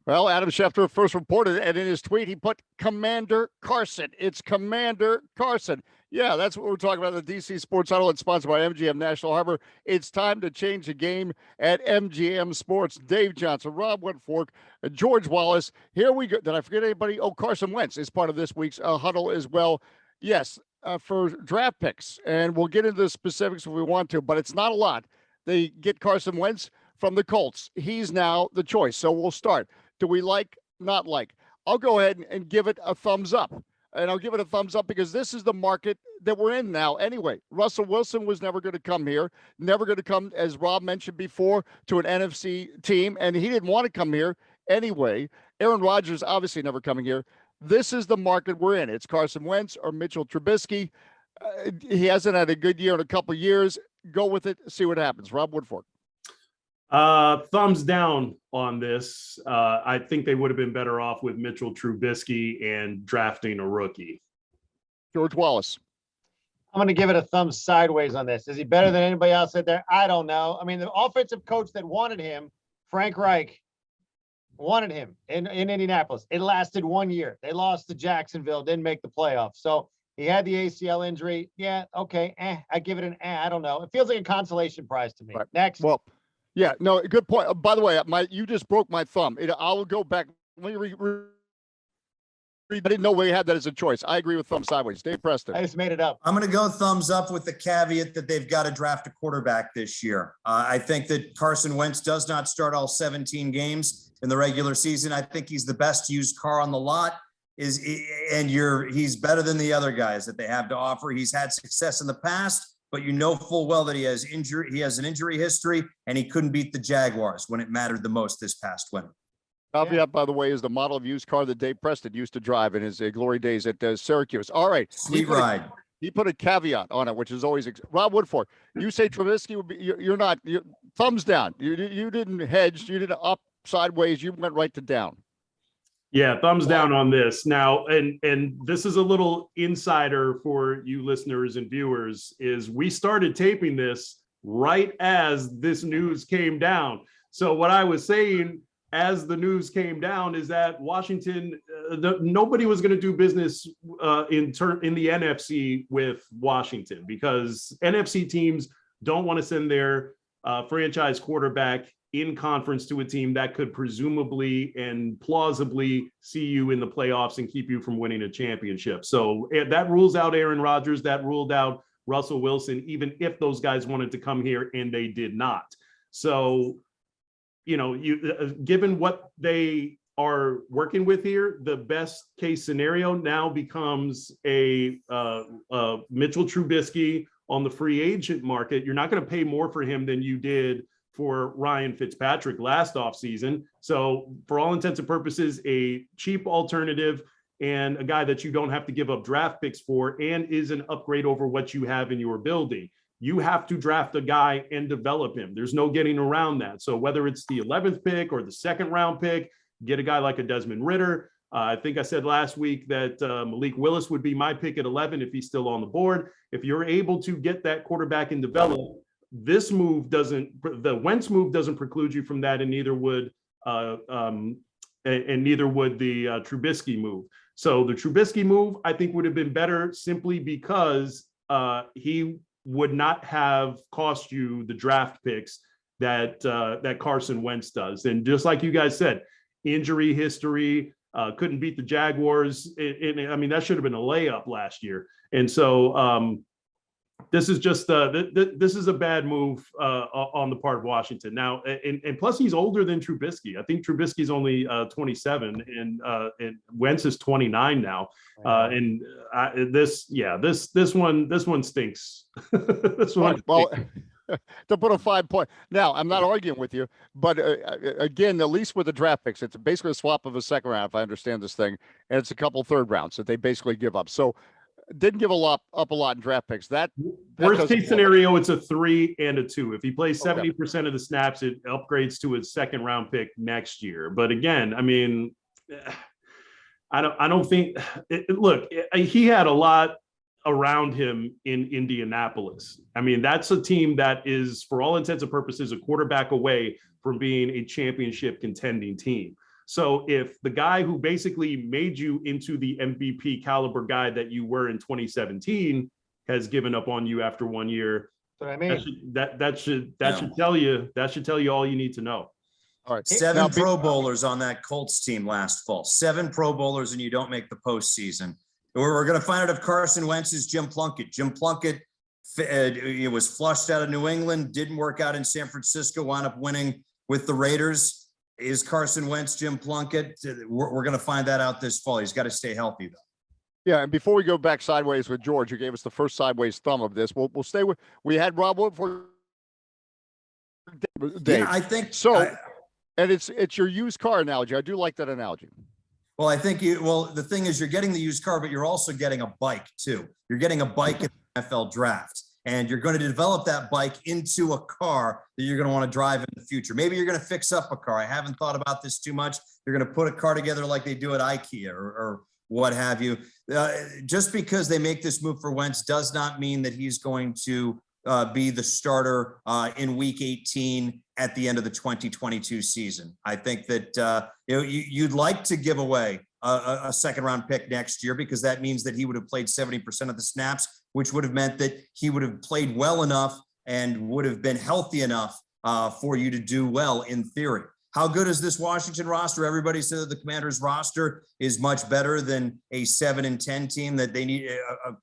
Well, Adam Schefter first reported, and in his tweet, he put Commander Carson. It's Commander Carson. Yeah, that's what we're talking about. The DC Sports Huddle. It's sponsored by MGM National Harbor. It's time to change the game at MGM Sports. Dave Johnson, Rob Woodfork, George Wallace. Here we go. Did I forget anybody? Oh, Carson Wentz is part of this week's huddle as well. Yes, for draft picks, and we'll get into the specifics if we want to, but it's not a lot. They get Carson Wentz from the Colts. He's now the choice. So we'll start. Do we like, not like? I'll go ahead and give it a thumbs up. And I'll give it a thumbs up because this is the market that we're in now anyway. Russell Wilson was never going to come here, never going to come, as Rob mentioned before, to an NFC team, and he didn't want to come here anyway. Aaron Rodgers obviously never coming here. This is the market we're in. It's Carson Wentz or Mitchell Trubisky. He hasn't had a good year in a couple of years. Go with it, see what happens. Rob Woodfork. Thumbs down on this. I think they would have been better off with Mitchell Trubisky and drafting a rookie. George Wallace. I'm going to give it a thumbs sideways on this. Is he better than anybody else out there? I don't know. I mean, the offensive coach that wanted him, Frank Reich, wanted him in Indianapolis. It lasted 1 year. They lost to Jacksonville, didn't make the playoffs. So he had the ACL injury. Yeah, okay. I give it an I don't know. It feels like a consolation prize to me. Right. Next. Well, yeah, no, good point. By the way, you just broke my thumb. I'll go back. Let me I didn't know we had that as a choice. I agree with thumb sideways. Dave Preston. I just made it up. I'm going to go thumbs up with the caveat that they've got to draft a quarterback this year. I think that Carson Wentz does not start all 17 games in the regular season. I think he's the best used car on the lot. He's better than the other guys that they have to offer. He's had success in the past, but you know full well that he has an injury history, and he couldn't beat the Jaguars when it mattered the most this past winter. Caveat, by the way, is the model of used car that Dave Preston used to drive in his glory days at Syracuse. All right. Sweet ride. He put a caveat on it, which is always Rob Woodfork. You say Trubisky would be, you're not, thumbs down. You didn't hedge. You didn't up sideways. You went right to down. Yeah, thumbs down on this. Now, and this is a little insider for you listeners and viewers, is we started taping this right as this news came down. So what I was saying as the news came down is that Washington, nobody was going to do business in the NFC with Washington, because NFC teams don't want to send their franchise quarterback in conference to a team that could presumably and plausibly see you in the playoffs and keep you from winning a championship. So that rules out Aaron Rodgers, that ruled out Russell Wilson, even if those guys wanted to come here, and they did not. So, given what they are working with here, the best case scenario now becomes a Mitchell Trubisky on the free agent market. You're not going to pay more for him than you did for Ryan Fitzpatrick last offseason. So for all intents and purposes, a cheap alternative and a guy that you don't have to give up draft picks for, and is an upgrade over what you have in your building. You have to draft a guy and develop him. There's no getting around that. So whether it's the 11th pick or the second round pick, get a guy like a Desmond Ridder. I think I said last week that Malik Willis would be my pick at 11 if he's still on the board. If you're able to get that quarterback and develop, the Wentz move doesn't preclude you from that, and neither would the Trubisky move. So the Trubisky move, I think, would have been better simply because he would not have cost you the draft picks that Carson Wentz does. And just like you guys said, injury history, couldn't beat the Jaguars. I mean, that should have been a layup last year. And so this is just this is a bad move on the part of Washington. Now, and plus he's older than Trubisky. I think Trubisky's only 27, and Wentz is 29 now. This one stinks. This one. Well, to put a 5 point. Now, I'm not arguing with you, but again, at least with the draft picks, it's basically a swap of a second round, if I understand this thing, and it's a couple third rounds that they basically give up. So didn't give up a lot in draft picks. That worst case scenario, it's a 3 and a 2. If he plays 70% of the snaps, it upgrades to a second round pick next year. But again, I mean, I don't think. Look, he had a lot around him in Indianapolis. I mean, that's a team that is, for all intents and purposes, a quarterback away from being a championship contending team. So if the guy who basically made you into the MVP caliber guy that you were in 2017 has given up on you after 1 year, That's what I mean. that should tell you all you need to know. All right. Seven Pro Bowlers on that Colts team last fall. 7 Pro Bowlers, and you don't make the postseason. We're going to find out if Carson Wentz is Jim Plunkett. Jim Plunkett it was flushed out of New England, didn't work out in San Francisco, wound up winning with the Raiders. Is Carson Wentz Jim Plunkett? We're going to find that out this fall. He's got to stay healthy, though. Yeah, and before we go back sideways with George, who gave us the first sideways thumb of this, we'll stay with. We had Rob Woodfork. Dave. Yeah, I think so. And it's your used car analogy. I do like that analogy. Well, I think the thing is, you're getting the used car, but you're also getting a bike too. You're getting a bike in the NFL draft, and you're going to develop that bike into a car that you're going to want to drive in the future. Maybe you're going to fix up a car. I haven't thought about this too much. You're going to put a car together like they do at IKEA or what have you. Just because they make this move for Wentz does not mean that he's going to be the starter in Week 18 at the end of the 2022 season. I think that you'd like to give away a second-round pick next year, because that means that he would have played 70% of the snaps, which would have meant that he would have played well enough and would have been healthy enough for you to do well in theory. How good is this Washington roster? Everybody said that the Commanders roster is much better than a 7-10 team, that they need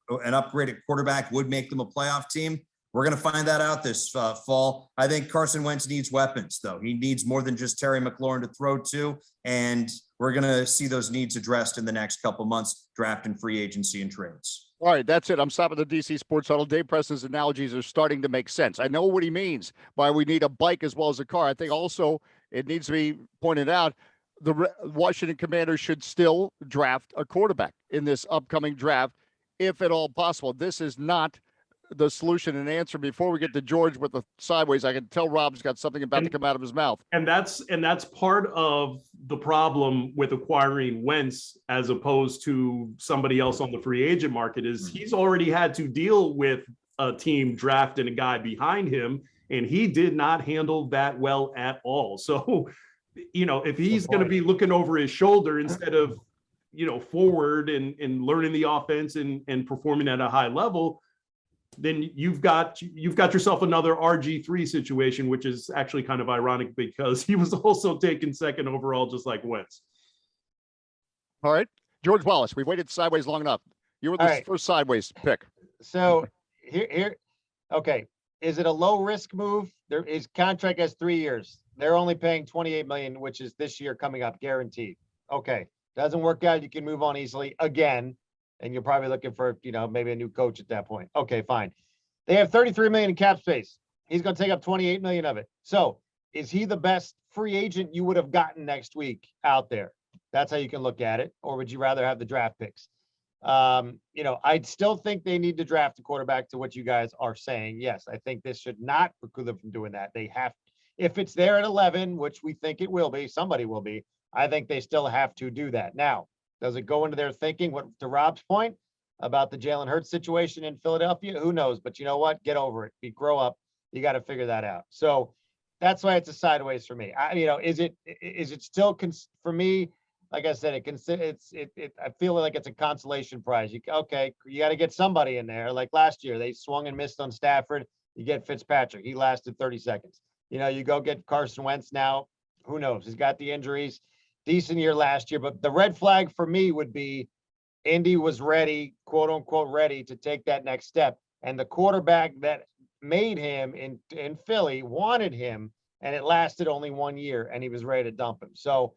an upgraded quarterback would make them a playoff team. We're going to find that out this fall. I think Carson Wentz needs weapons, though. He needs more than just Terry McLaurin to throw to, and we're going to see those needs addressed in the next couple months, draft and free agency and trades. All right, that's it. I'm stopping the DC Sports Huddle. Dave Preston's analogies are starting to make sense. I know what he means by we need a bike as well as a car. I think also it needs to be pointed out the Washington Commanders should still draft a quarterback in this upcoming draft, if at all possible. This is not the solution and answer. Before we get to George with the sideways, I can tell Rob's got something about to come out of his mouth. And that's part of the problem with acquiring Wentz as opposed to somebody else on the free agent market is he's already had to deal with a team drafting a guy behind him, and he did not handle that well at all. So, if he's going to be looking over his shoulder instead of, forward and learning the offense and performing at a high level, then you've got yourself another RG3 situation, which is actually kind of ironic because he was also taken second overall, just like Wentz. All right, George Wallace, we waited sideways long enough. You were the first sideways pick. So here, okay. Is it a low risk move? His contract has 3 years. They're only paying $28 million, which is this year coming up, guaranteed. Okay, doesn't work out. You can move on easily again. And you're probably looking for, maybe a new coach at that point. Okay, fine. They have $33 million in cap space. He's going to take up $28 million of it. So is he the best free agent you would have gotten next week out there? That's how you can look at it. Or would you rather have the draft picks? I'd still think they need to draft a quarterback, to what you guys are saying. Yes, I think this should not preclude them from doing that. They have, if it's there at 11, which we think it will be, somebody will be, I think they still have to do that. Now, does it go into their thinking? What, to Rob's point about the Jalen Hurts situation in Philadelphia? Who knows? But you know what? Get over it. Grow up. You got to figure that out. So that's why it's a sideways for me. Is it still for me? Like I said, I feel like it's a consolation prize. You got to get somebody in there. Like last year, they swung and missed on Stafford. You get Fitzpatrick. He lasted 30 seconds. You go get Carson Wentz now. Who knows? He's got the injuries. Decent year last year, but the red flag for me would be Indy was ready, quote unquote, ready to take that next step. And the quarterback that made him in Philly wanted him, and it lasted only 1 year, and he was ready to dump him. So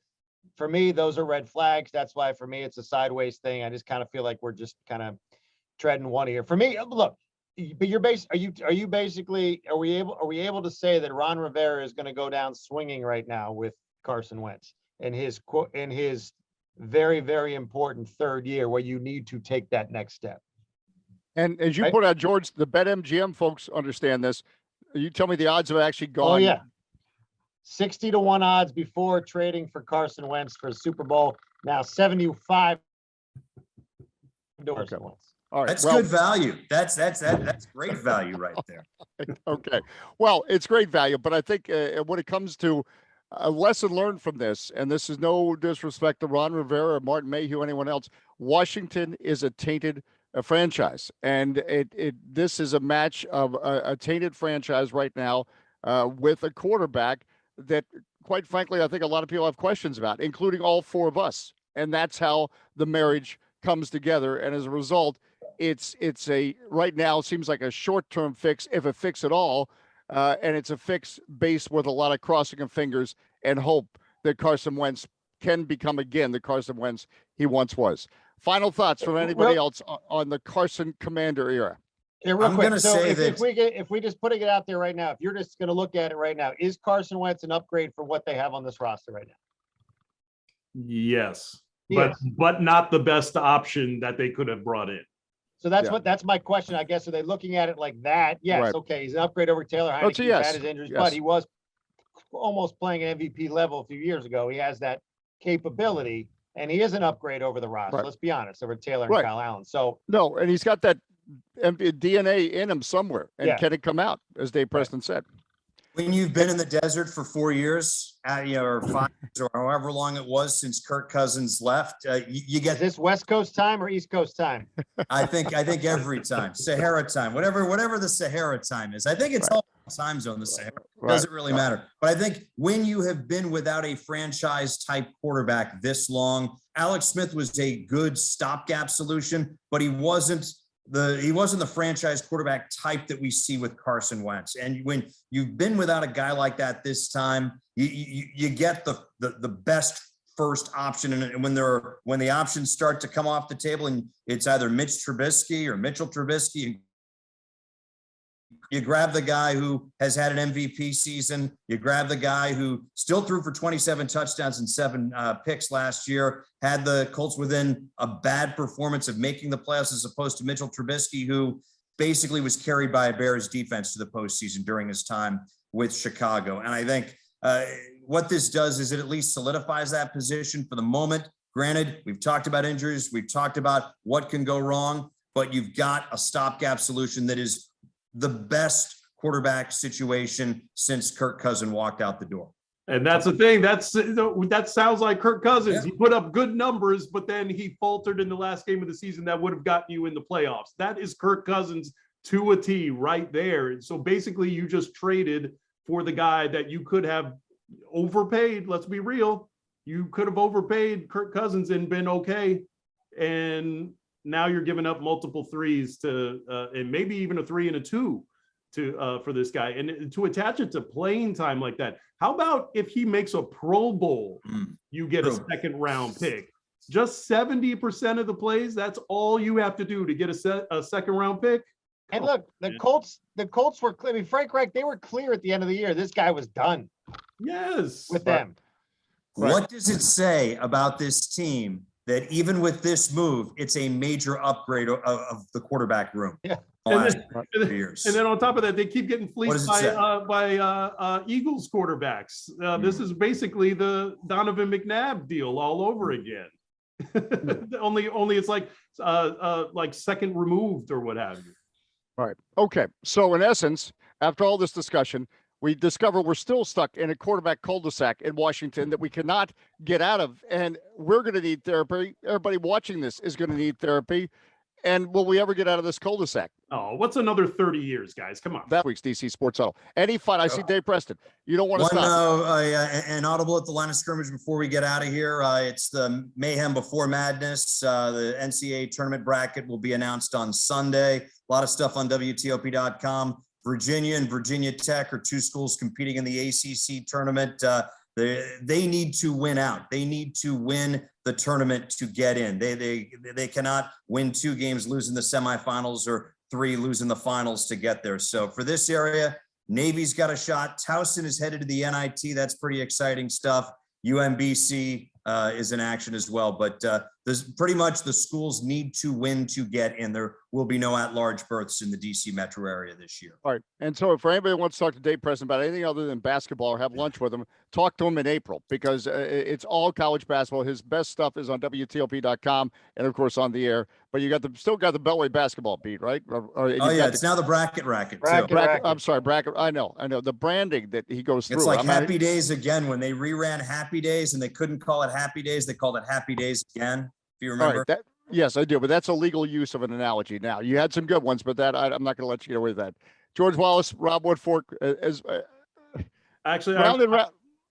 for me, those are red flags. That's why for me, it's a sideways thing. I just kind of feel like we're just kind of treading one here. For me, look, but are we able to say that Ron Rivera is going to go down swinging right now with Carson Wentz in his very, very important third year where you need to take that next step? And as you put out, George, the BetMGM folks understand this. You tell me the odds have actually gone. Oh, yeah. 60-1 odds before trading for Carson Wentz for Super Bowl. Now 75 to Carson Wentz. All right. That's good value. That's great value right there. Okay. Well, it's great value, but I think when it comes to a lesson learned from this, and this is no disrespect to Ron Rivera, Martin Mayhew, anyone else. Washington is a tainted franchise, and this is a match of a tainted franchise right now with a quarterback that, quite frankly, I think a lot of people have questions about, including all four of us. And that's how the marriage comes together. And as a result, it's a right now seems like a short-term fix, if a fix at all. And it's a fix based with a lot of crossing of fingers and hope that Carson Wentz can become again the Carson Wentz he once was. Final thoughts from anybody else on the Carson Commander era? Yeah, real quick. So if we just putting it out there right now, if you're just going to look at it right now, is Carson Wentz an upgrade for what they have on this roster right now? Yes, but not the best option that they could have brought in. So that's my question, I guess. Are they looking at it like that? Yes. Right. Okay. He's an upgrade over Taylor Heineke. He's had his injuries, but he was almost playing an MVP level a few years ago. He has that capability, and he is an upgrade over the roster. Right. Let's be honest, over Taylor and Kyle Allen. So no, and he's got that DNA in him somewhere, and can it come out, as Dave Preston said? When you've been in the desert for 4 years, or 5 years, or however long it was since Kirk Cousins left, you get. Is this West Coast time or East Coast time? I think every time, Sahara time, whatever the Sahara time is. I think it's all time zone. The Sahara doesn't really matter. But I think when you have been without a franchise type quarterback this long, Alex Smith was a good stopgap solution, but he wasn't the franchise quarterback type that we see with Carson Wentz. And when you've been without a guy like that this time, you get the best first option. And when the options start to come off the table, and it's either Mitch Trubisky or Mitchell Trubisky, you grab the guy who has had an MVP season. You grab the guy who still threw for 27 touchdowns and 7 picks last year, had the Colts within a bad performance of making the playoffs, as opposed to Mitchell Trubisky, who basically was carried by a Bears defense to the postseason during his time with Chicago. And I think what this does is it at least solidifies that position for the moment. Granted, we've talked about injuries. We've talked about what can go wrong, but you've got a stopgap solution that is the best quarterback situation since Kirk Cousins walked out the door. And that's the thing. That sounds like Kirk Cousins. Yeah. He put up good numbers, but then he faltered in the last game of the season that would have gotten you in the playoffs. That is Kirk Cousins to a T right there. And so basically you just traded for the guy that you could have overpaid. Let's be real. You could have overpaid Kirk Cousins and been okay. And now you're giving up multiple threes and maybe even a 3 and a 2 for this guy, and to attach it to playing time like that. How about if he makes a Pro Bowl, you get a second round pick? Just 70% of the plays. That's all you have to do to get a second round pick. And look, the Colts were clear. I mean, Frank Reich, they were clear at the end of the year. This guy was done. Yes, with them. What does it say about this team that even with this move, it's a major upgrade of the quarterback room? Yeah. And then on top of that, they keep getting fleeced by Eagles quarterbacks. This is basically the Donovan McNabb deal all over again. only it's like second removed or what have you. Right. Okay. So in essence, after all this discussion, we discover we're still stuck in a quarterback cul-de-sac in Washington that we cannot get out of. And we're going to need therapy. Everybody watching this is going to need therapy. And will we ever get out of this cul-de-sac? Oh, what's another 30 years, guys? Come on. That week's DC Sports Huddle. Any fun? I see Dave Preston. You don't want to stop. An audible at the line of scrimmage before we get out of here. It's the Mayhem Before Madness. The NCAA tournament bracket will be announced on Sunday. A lot of stuff on WTOP.com. Virginia and Virginia Tech are 2 schools competing in the ACC tournament. They need to win out. They need to win the tournament to get in. They cannot win 2 games, lose in the semifinals, or 3, lose in the finals to get there. So for this area, Navy's got a shot. Towson is headed to the NIT. That's pretty exciting stuff. UMBC is in action as well. But pretty much the schools need to win to get in. There will be no at-large berths in the DC metro area this year. All right. And so if anybody wants to talk to Dave Preston about anything other than basketball or have lunch with him, talk to him in April, because it's all college basketball. His best stuff is on WTOP.com and, of course, on the air. But you still got the Beltway basketball beat, right? It's now the bracket racket. I'm sorry, bracket. I know. The branding that he goes through. It's like Happy Days again. When they reran Happy Days and they couldn't call it Happy Days, they called it Happy Days again. If you remember. Right, yes, I do. But that's a legal use of an analogy. Now, you had some good ones, but I'm not going to let you get away with that. George Wallace, Rob Woodfork,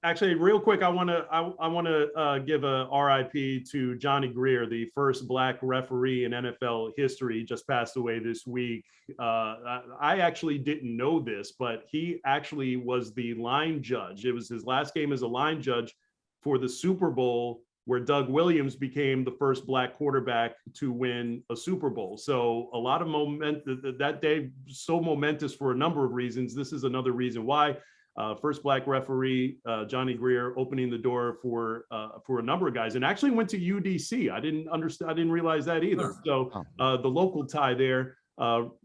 Actually, real quick, I want to give a RIP to Johnny Greer, the first Black referee in NFL history. He just passed away this week. I actually didn't know this, but he actually was the line judge. It was his last game as a line judge for the Super Bowl, where Doug Williams became the first Black quarterback to win a Super Bowl. So a lot of that day, so momentous for a number of reasons. This is another reason why. First Black referee, Johnny Greer, opening the door for a number of guys, and actually went to UDC. I didn't realize that either. So the local tie there.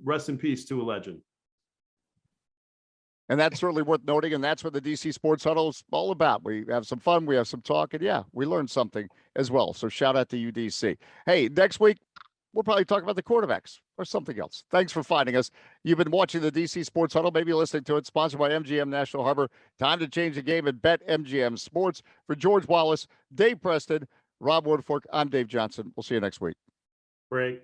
Rest in peace to a legend. And that's certainly worth noting, and that's what the DC Sports Huddle is all about. We have some fun, we have some talk, and yeah, we learned something as well. So shout out to UDC. Hey, next week, we'll probably talk about the quarterbacks or something else. Thanks for finding us. You've been watching the DC Sports Huddle, maybe listening to it, sponsored by MGM National Harbor. Time to change the game at BetMGM Sports. For George Wallace, Dave Preston, Rob Woodfork, I'm Dave Johnson. We'll see you next week. Great.